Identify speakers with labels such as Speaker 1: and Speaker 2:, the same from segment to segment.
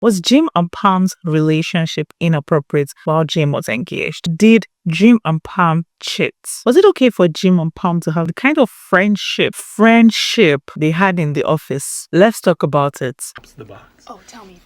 Speaker 1: Was Jim and Pam's relationship inappropriate while Jim was engaged? Did Jim and Pam cheat? Was it okay for Jim and Pam to have the kind of friendship they had in the office? Let's talk about it.
Speaker 2: The box.
Speaker 3: Oh, tell me.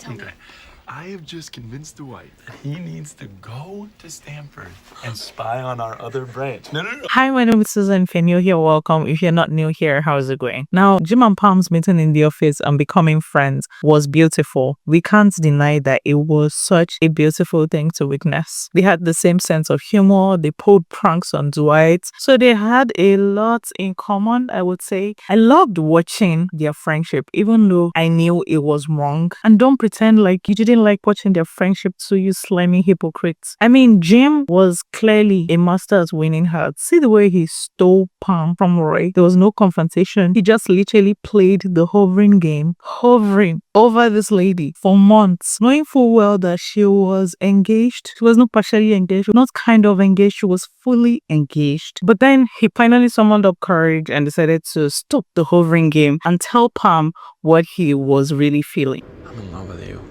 Speaker 2: I have just convinced Dwight that he needs to go to Stanford and spy on our other branch. No.
Speaker 1: Hi, my name is Susan. If you're new here, welcome. If you're not new here, how's it going? Now, Jim and Pam's meeting in the office and becoming friends was beautiful. We can't deny that it was such a beautiful thing to witness. They had the same sense of humor. They pulled pranks on Dwight. So they had a lot in common, I would say. I loved watching their friendship, even though I knew it was wrong. And don't pretend like you didn't like watching their friendship too, you slimy hypocrites. I mean, Jim was clearly a master at winning hearts. See the way he stole Pam from Roy. There was no confrontation. He just literally played the hovering game, hovering over this lady for months, knowing full well that she was engaged. She was not partially engaged, not kind of engaged, she was fully engaged. But then he finally summoned up courage and decided to stop the hovering game and tell Pam what he was really feeling.
Speaker 2: I'm in love with you.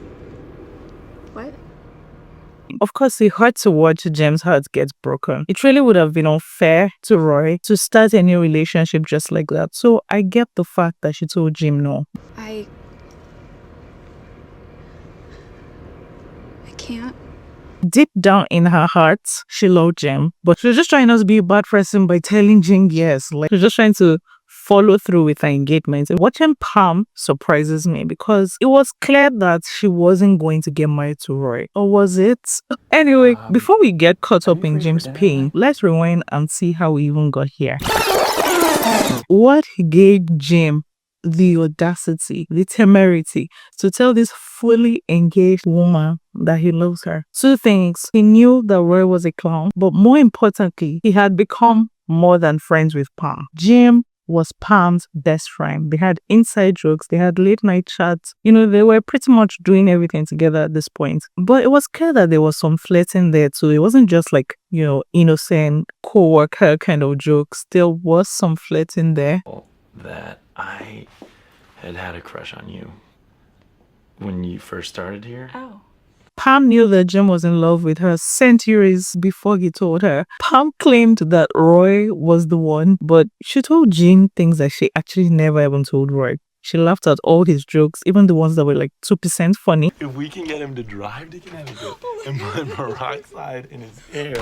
Speaker 3: What?
Speaker 1: Of course, it hurt to watch Jim's heart get broken. It really would have been unfair to Roy to start a new relationship just like that. So I get the fact that she told Jim no.
Speaker 3: I can't.
Speaker 1: Deep down in her heart, she loved Jim, but she was just trying not to be a bad person by telling Jim yes. Like, she was just trying to follow through with her engagement. Watching Pam surprises me because it was clear that she wasn't going to get married to Roy. Or was it? Anyway, before we get caught up in Jim's pain, let's rewind and see how we even got here. What gave Jim the audacity, the temerity to tell this fully engaged woman that he loves her? Two things. He knew that Roy was a clown, but more importantly, he had become more than friends with Pam. Jim was Pam's best friend. They had inside jokes, they had late night chats. They were pretty much doing everything together at this point. But it was clear that there was some flirting there too. It wasn't just like, innocent co-worker kind of jokes. There was some flirting there.
Speaker 2: That I had a crush on you when you first started here.
Speaker 3: Oh.
Speaker 1: Pam knew that Jim was in love with her centuries before he told her. Pam claimed that Roy was the one, but she told Jim things that she actually never even told Roy. She laughed at all his jokes, even the ones that were like 2% funny.
Speaker 2: If we can get him to drive to Connecticut and put peroxide in his hair.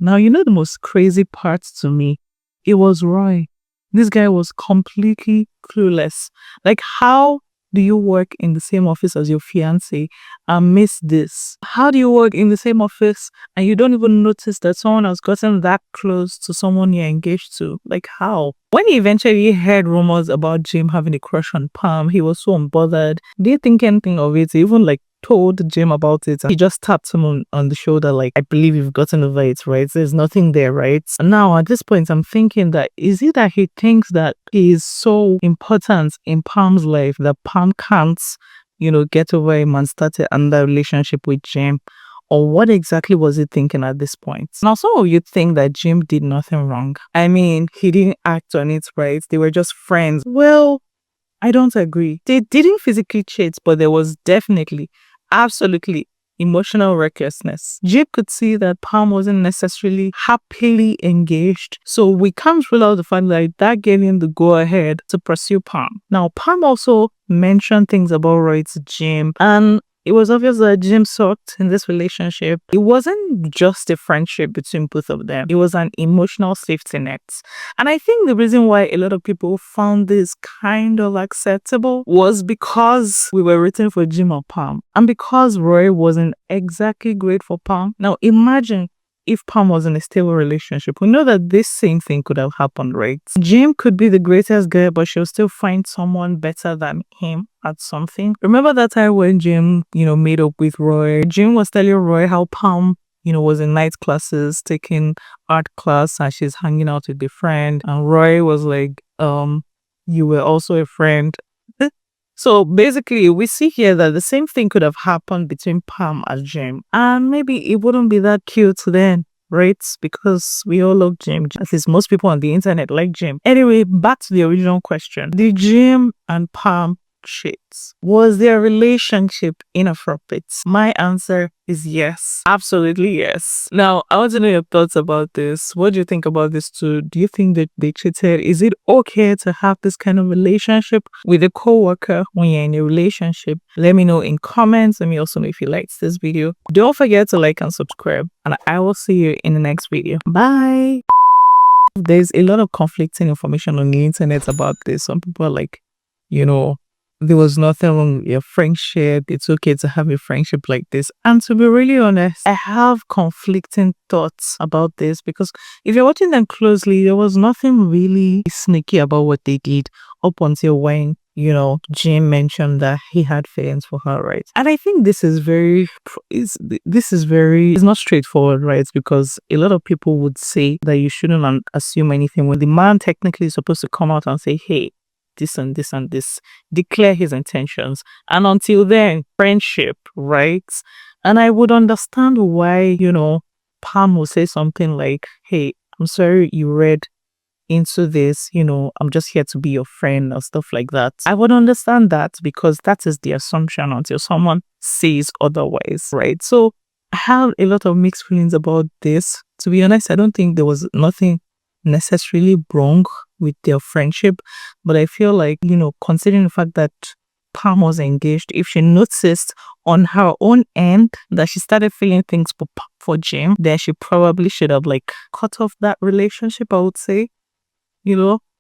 Speaker 1: Now, the most crazy part to me? It was Roy. This guy was completely clueless. Like, how do you work in the same office as your fiancé and miss this? How do you work in the same office and you don't even notice that someone has gotten that close to someone you're engaged to? Like, how? When he eventually heard rumors about Jim having a crush on Pam, he was so unbothered. Didn't think anything of it. He even told Jim about it. He just tapped him on the shoulder like, I believe you've gotten over it, right? There's nothing there, right? And now at this point, I'm thinking that is it that he thinks that he is so important in Pam's life that Pam can't, get over him and start another relationship with Jim? Or what exactly was he thinking at this point? Now, some of you think that Jim did nothing wrong. I mean, he didn't act on it, right? They were just friends. Well, I don't agree. They didn't physically cheat, but there was definitely absolutely emotional recklessness. Jim could see that Pam wasn't necessarily happily engaged, so we can't rule out the fact that gave him the go-ahead to pursue Pam. Now, Pam also mentioned things about Roy to Jim, and it was obvious that Jim sucked in this relationship. It wasn't just a friendship between both of them. It was an emotional safety net. And I think the reason why a lot of people found this kind of acceptable was because we were rooting for Jim or Pam. And because Roy wasn't exactly great for Pam. Now imagine if Pam was in a stable relationship. We know that this same thing could have happened, right? Jim could be the greatest guy, but she'll still find someone better than him at something. Remember that time when Jim, made up with Roy? Jim was telling Roy how Pam, was in night classes, taking art class, and she's hanging out with a friend. And Roy was like, you were also a friend. So basically, we see here that the same thing could have happened between Pam and Jim. And maybe it wouldn't be that cute then, right? Because we all love Jim. At least most people on the internet like Jim. Anyway, back to the original question. Did Jim and Pam shits. Was their relationship inappropriate? My answer is yes. Absolutely yes. Now, I want to know your thoughts about this. What do you think about this too? Do you think that they cheated? Is it okay to have this kind of relationship with a co-worker when you're in a relationship? Let me know in comments. Let me also know if you liked this video. Don't forget to like and subscribe, and I will see you in the next video. Bye. There's a lot of conflicting information on the internet about this. Some people are like, there was nothing wrong with your friendship. It's okay to have a friendship like this. And to be really honest, I have conflicting thoughts about this, because if you're watching them closely, there was nothing really sneaky about what they did up until when, Jim mentioned that he had feelings for her, right? And I think this is it's not straightforward, right? Because a lot of people would say that you shouldn't assume anything when the man technically is supposed to come out and say, hey, this and this and this, declare his intentions. And until then, friendship, right? And I would understand why, Pam will say something like, hey, I'm sorry you read into this, I'm just here to be your friend or stuff like that. I would understand that, because that is the assumption until someone says otherwise, right? So I have a lot of mixed feelings about this. To be honest, I don't think there was nothing necessarily wrong with their friendship, but I feel like, considering the fact that Pam was engaged, if she noticed on her own end that she started feeling things for Jim, then she probably should have cut off that relationship, I would say.